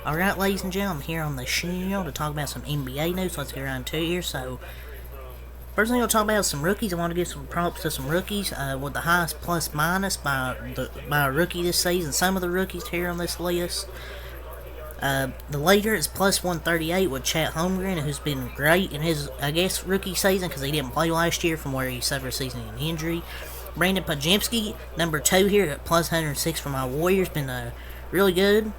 Alright, ladies and gentlemen, I'm here on the show to talk about some NBA news. Let's get around to it here. So, first thing I'll talk about is some rookies. I want to give some props to some rookies with the highest plus minus by a rookie this season. Some of the rookies here on this list. The leader is plus 138 with Chet Holmgren, who's been great in his, I guess, rookie season because he didn't play last year from where he suffered a season-ending injury. Brandon Podziemski, number 2 here at plus 106 for my Warriors, been really good.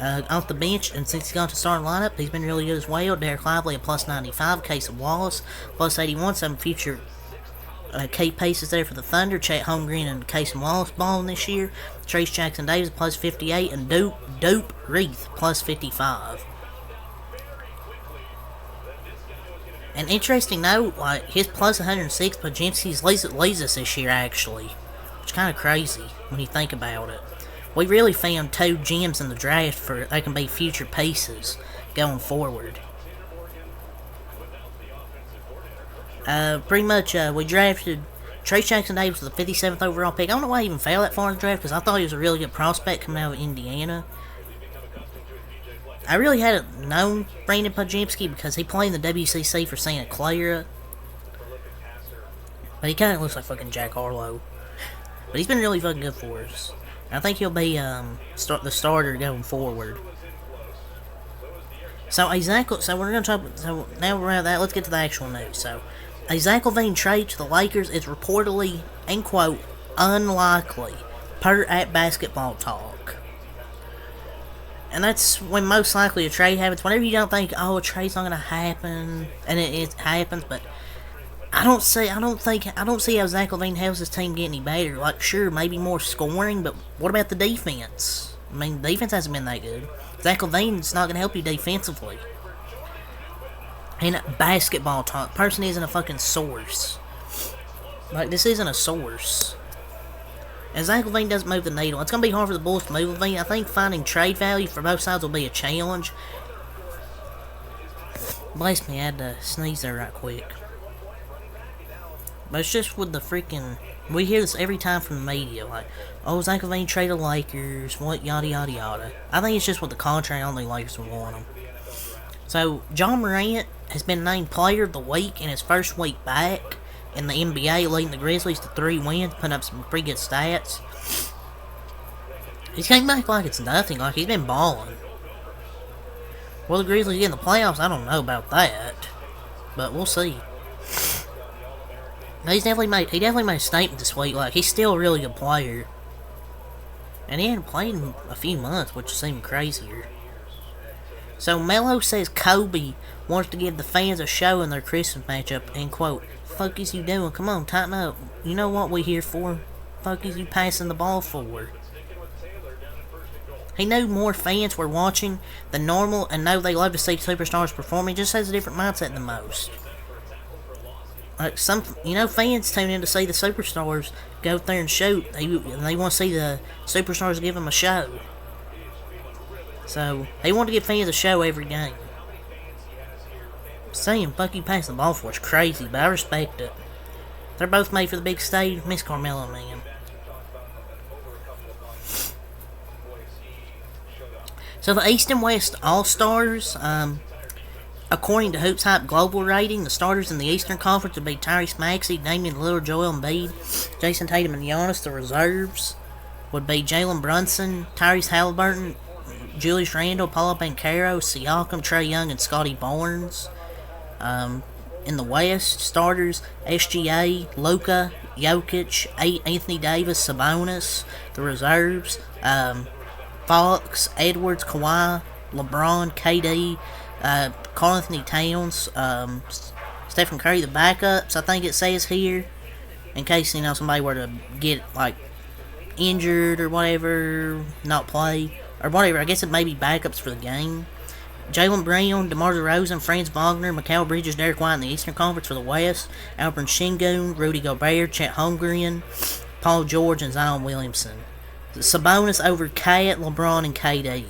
Off the bench, and since he's gone to starting lineup, he's been really good as well. Derek Lively at plus 95, Case of Wallace plus 81. Some future Kate Pace is there for the Thunder. Chet Holmgren and Case and Wallace balling this year. Trace Jackson Davis plus 58, and Dope Reith plus 55. An interesting note, like his plus 106, Podziemski's leads us this year actually, which is kind of crazy when you think about it. We really found 2 gems in the draft for they can be future pieces going forward. Pretty much, we drafted Trace Jackson Davis with the 57th overall pick. I don't know why he even fell that far in the draft because I thought he was a really good prospect coming out of Indiana. I really hadn't known Brandon Podziemski because he played in the WCC for Santa Clara. But he kind of looks like fucking Jack Harlow. But he's been really fucking good for us. I think he'll be the starter going forward. So we're gonna talk. So now we're at that. Let's get to the actual news. So a Zach LaVine trade to the Lakers is reportedly, end quote, unlikely, per at Basketball Talk. And that's when most likely a trade happens. Whenever you don't think, oh, a trade's not gonna happen, and it happens, but I don't see how Zach LaVine helps his team get any better. Like, sure, maybe more scoring, but what about the defense? I mean, defense hasn't been that good. Zach LaVine's not going to help you defensively. And Basketball Talk, person isn't a fucking source. Like, this isn't a source. And Zach LaVine doesn't move the needle. It's going to be hard for the Bulls to move LaVine. I think finding trade value for both sides will be a challenge. Bless me, I had to sneeze there right quick. But it's just with the freaking... We hear this every time from the media, like, oh, Zach LaVine traded the Lakers, what, yada yada yada. I think it's just with the contract, only Lakers would want him. So, John Morant has been named Player of the Week in his first week back in the NBA, leading the Grizzlies to 3 wins, putting up some pretty good stats. He's came back like it's nothing, like he's been balling. Will the Grizzlies get in the playoffs? I don't know about that, but we'll see. He definitely made a statement this week. Like, he's still a really good player, and he hadn't played in a few months, which seemed crazier. So Melo says Kobe wants to give the fans a show in their Christmas matchup. And quote, "Fuck is you doing? Come on, tighten up. You know what we here for? Fuck is you passing the ball for?" He knew more fans were watching than normal, and know they love to see superstars perform. He just has a different mindset than most. Like fans tune in to see the superstars go up there and shoot. They want to see the superstars give them a show. So, they want to give fans a show every game. Saying, fuck you passing the ball for is crazy, but I respect it. They're both made for the big stage. Miss Carmelo, man. So, the East and West All-Stars, according to Hoops Hype Global Rating, the starters in the Eastern Conference would be Tyrese Maxey, Damian Lillard, Joel Embiid, Jason Tatum, and Giannis. The reserves would be Jalen Brunson, Tyrese Halliburton, Julius Randle, Paulo Banchero, Siakam, Trae Young, and Scotty Barnes. In the West, starters SGA, Luka, Jokic, Anthony Davis, Sabonis. The reserves, Fox, Edwards, Kawhi, LeBron, KD, Karl Anthony Towns, Stephen Curry. The backups, I think it says here, in case somebody were to get like injured or whatever, not play or whatever. I guess it may be backups for the game. Jaylen Brown, DeMar DeRozan, Franz Wagner, Mikal Bridges, Derek White in the Eastern Conference for the West. Alperen Sengun, Rudy Gobert, Chet Holmgren, Paul George, and Zion Williamson. Sabonis over Kat, LeBron, and KD.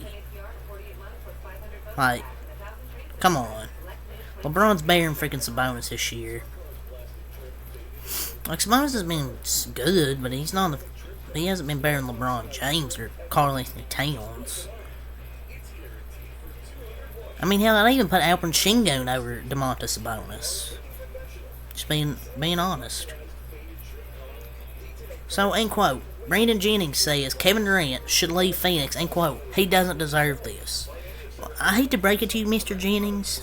Like, come on. LeBron's better than freaking Sabonis this year. Like, Sabonis has been good, but he hasn't been better than LeBron James or Karl Anthony Towns. I mean, hell, I'd even put Alperen Sengun over Domantas Sabonis. Just being honest. So, end quote. Brandon Jennings says Kevin Durant should leave Phoenix, end quote. He doesn't deserve this. Well, I hate to break it to you, Mr. Jennings.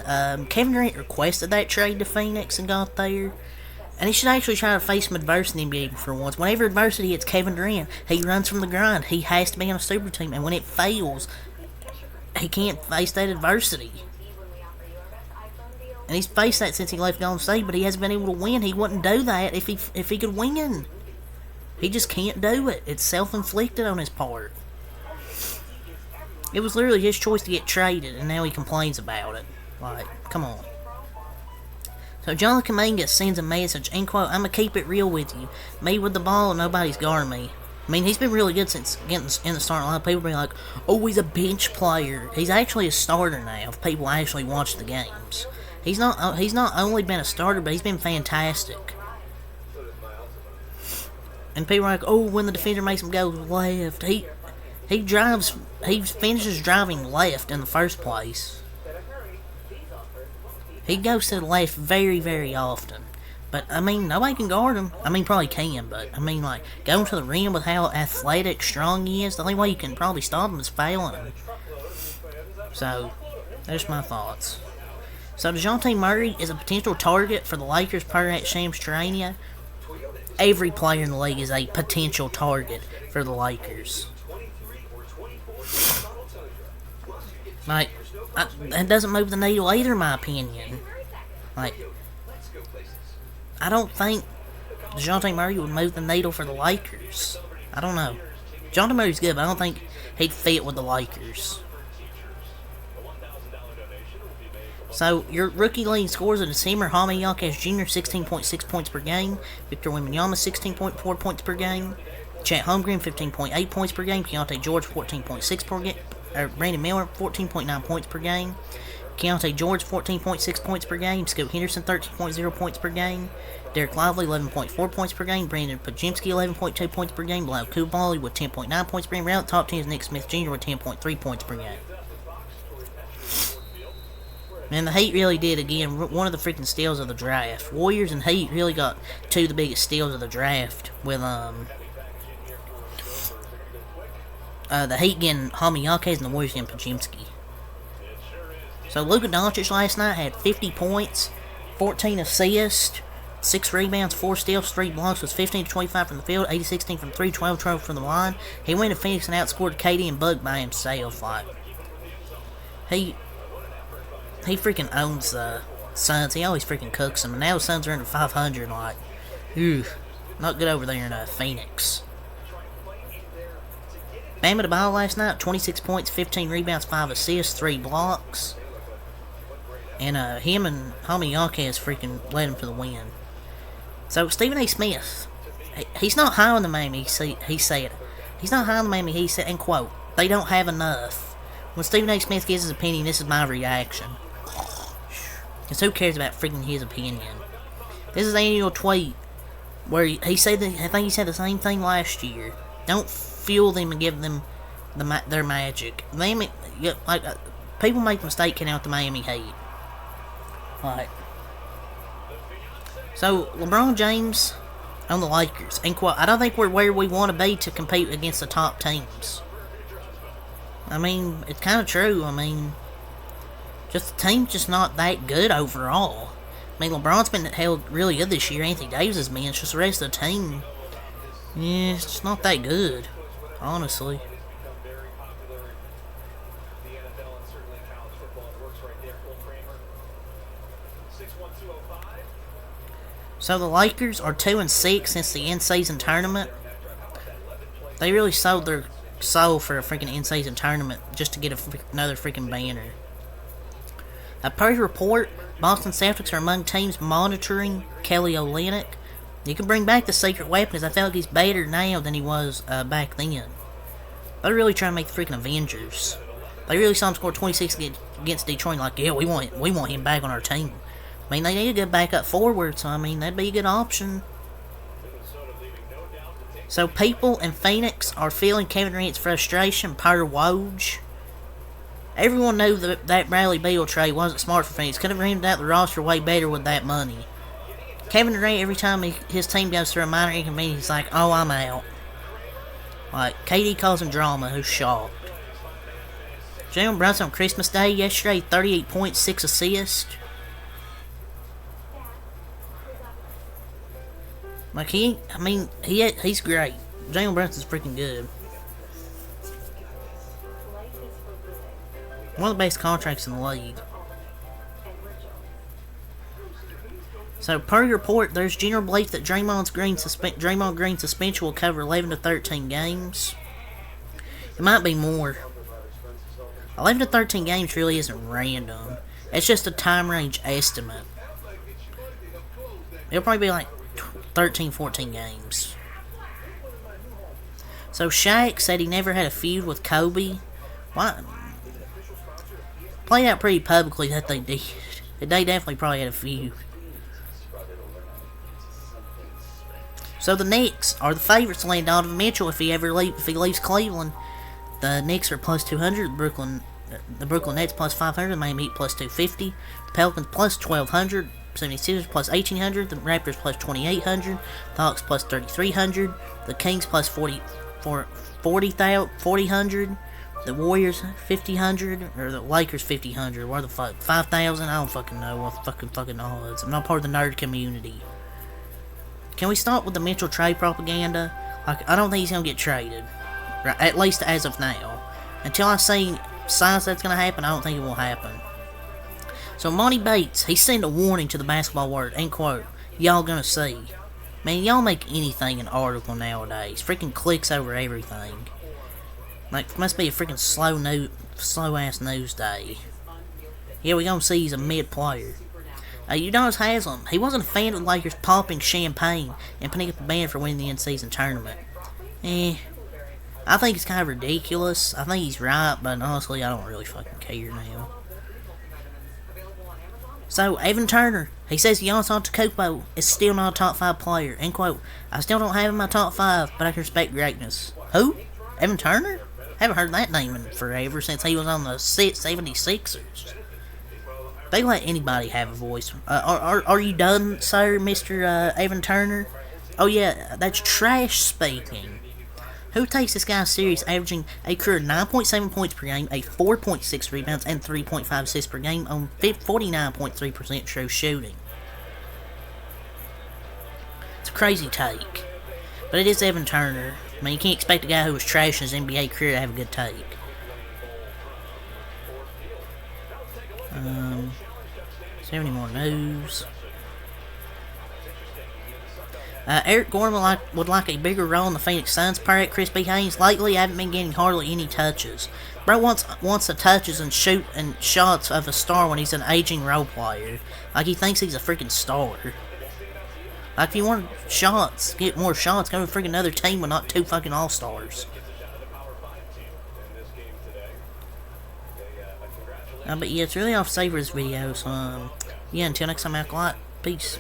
Kevin Durant requested that trade to Phoenix and got there. And he should actually try to face some adversity in the NBA for once. Whenever adversity hits Kevin Durant, he runs from the grind. He has to be on a super team. And when it fails, he can't face that adversity. And he's faced that since he left Golden State, but he hasn't been able to win. He wouldn't do that if he could win. He just can't do it. It's self-inflicted on his part. It was literally his choice to get traded, and now he complains about it. Like, come on. So Jonathan Kuminga sends a message, end quote, "I'm going to keep it real with you. Me with the ball, nobody's guarding me." I mean, he's been really good since getting in the starting line. People be like, "Oh, he's a bench player." He's actually a starter now, if people actually watch the games. He's not only been a starter, but he's been fantastic. And people are like, "Oh, when the defender makes him go left, he finishes driving left in the first place." He goes to the left very, very often. But, I mean, nobody can guard him. I mean, probably can, but, I mean, like, going to the rim with how athletic, strong he is, the only way you can probably stop him is fouling him. So, there's my thoughts. So, DeJounte Murray is a potential target for the Lakers per at Shams Charania. Every player in the league is a potential target for the Lakers. Like, that doesn't move the needle either, in my opinion. Like, I don't think DeJounte Murray would move the needle for the Lakers. I don't know. DeJounte Murray's good, but I don't think he'd fit with the Lakers. So, your rookie leading scores in December, Jaime Jaquez Jr., 16.6 points per game. Victor Wembanyama, 16.4 points per game. Chet Holmgren, 15.8 points per game. Keontae George, 14.6 per game. Brandon Miller, 14.9 points per game. Keontae George, 14.6 points per game. Scoot Henderson, 13.0 points per game. Derek Lively, 11.4 points per game. Brandon Podziemski, 11.2 points per game. Bilal Coulibaly with 10.9 points per game. Round top 10 is Nick Smith Jr. with 10.3 points per game. Man, the Heat really did, again, one of the freaking steals of the draft. Warriors and Heat really got two of the biggest steals of the draft with, the Heat getting Jaime Jaquez and the Warriors getting Podziemski. So Luka Doncic last night had 50 points, 14 assists, 6 rebounds, 4 steals, 3 blocks, was 15 to 25 from the field, 8 to 16 from 3, 12 from the line. He went to Phoenix and outscored KD and Bug by himself. Like, he freaking owns the Suns. He always freaking cooks them. And now the Suns are under 500. Like, not good over there in Phoenix. Bam Adebayo last night, 26 points, 15 rebounds, 5 assists, 3 blocks. And him and Jaime Jaquez freaking led him to the win. So Stephen A. Smith, he's not high on the Miami. He said, he's not high on the Miami. He said, and quote, "They don't have enough." When Stephen A. Smith gives his opinion, this is my reaction. Because who cares about freaking his opinion? This is an annual tweet where he said that, I think he said the same thing last year. Don't fuel them and give them their magic. Miami, like, people make the mistake counting out the Miami Heat. Like, so LeBron James on the Lakers, and quote, "I don't think we're where we want to be to compete against the top teams." I mean, it's kind of true. I mean, just the team's just not that good overall. I mean, LeBron's been held really good this year. Anthony Davis has been. It's just the rest of the team, yeah, it's just not that good, honestly. So the Lakers are 2-6 since the in-season tournament. They really sold their soul for a freaking in-season tournament just to get another freaking banner. Per report, Boston Celtics are among teams monitoring Kelly Olynyk. You can bring back the secret weapons. I feel like he's better now than he was back then. They're really trying to make the freaking Avengers. They really saw him score 26 against Detroit. Like, yeah, we want him back on our team. I mean, they need a good backup forward, so I mean, that'd be a good option. So people in Phoenix are feeling Kevin Durant's frustration per Woj. Everyone knew that Bradley Beal trade wasn't smart for Phoenix. Could have rented out the roster way better with that money. Kevin Durant, every time his team goes through a minor inconvenience, he's like, oh, I'm out. Like, KD causing drama, who's shocked. Jalen Brunson on Christmas Day yesterday, 38 points, 6 assists. Like, he's great. Jalen Brunson's freaking good. One of the best contracts in the league. So, per report, there's general belief that Draymond Green's suspension will cover 11 to 13 games. It might be more. 11 to 13 games really isn't random. It's just a time range estimate. It'll probably be like 13, 14 games. So, Shaq said he never had a feud with Kobe. Why? Played out pretty publicly that they did. They definitely probably had a feud. So the Knicks are the favorites to land Donovan Mitchell if he leaves Cleveland. The Knicks are plus 200. The Brooklyn Nets plus 500. The Miami Heat plus 250. The Pelicans plus 1200. 76ers plus 1800. The Raptors plus 2800. The Hawks plus 3300. The Kings plus 40,000. The Warriors 50,000 or the Lakers 50,000. Where the fuck 5,000? I don't fucking know what the fucking odds. I'm not part of the nerd community. Can we stop with the Mitchell trade propaganda? Like, I don't think he's gonna get traded, right, at least as of now. Until I see signs that's gonna happen, I don't think it will happen. So Monty Bates, he sent a warning to the basketball world, end quote. Y'all gonna see. Man, y'all make anything an article nowadays. Freaking clicks over everything. Like, must be a freaking slow ass news day. Yeah, we gonna see he's a mid player. Udonis Haslem, he wasn't a fan of the Lakers popping champagne and putting up the band for winning the in-season tournament. I think it's kind of ridiculous. I think he's right, but honestly, I don't really fucking care now. So, Evan Turner, he says Giannis Antetokounmpo is still not a top 5 player. End quote. I still don't have him in my top 5, but I can respect greatness. Who? Evan Turner? Haven't heard that name in forever since he was on the 76ers. They let anybody have a voice. Are you done, sir, Mr. Evan Turner? Oh yeah, that's trash speaking. Who takes this guy serious, averaging a career 9.7 points per game, a 4.6 rebounds, and 3.5 assists per game on 49.3% true shooting? It's a crazy take. But it is Evan Turner. I mean, you can't expect a guy who was trash in his NBA career to have a good take. Is there any more news? Eric Gordon would like a bigger role in the Phoenix Suns. Per Chris B. Haynes, lately I haven't been getting hardly any touches. Bro wants the touches and shots of a star when he's an aging role player. Like, he thinks he's a freaking star. Like, if you want shots, get more shots, go to a freaking other team with not 2 fucking all-stars. But yeah, it's really off to say for this video, so, yeah, until next time, Alkalite, peace.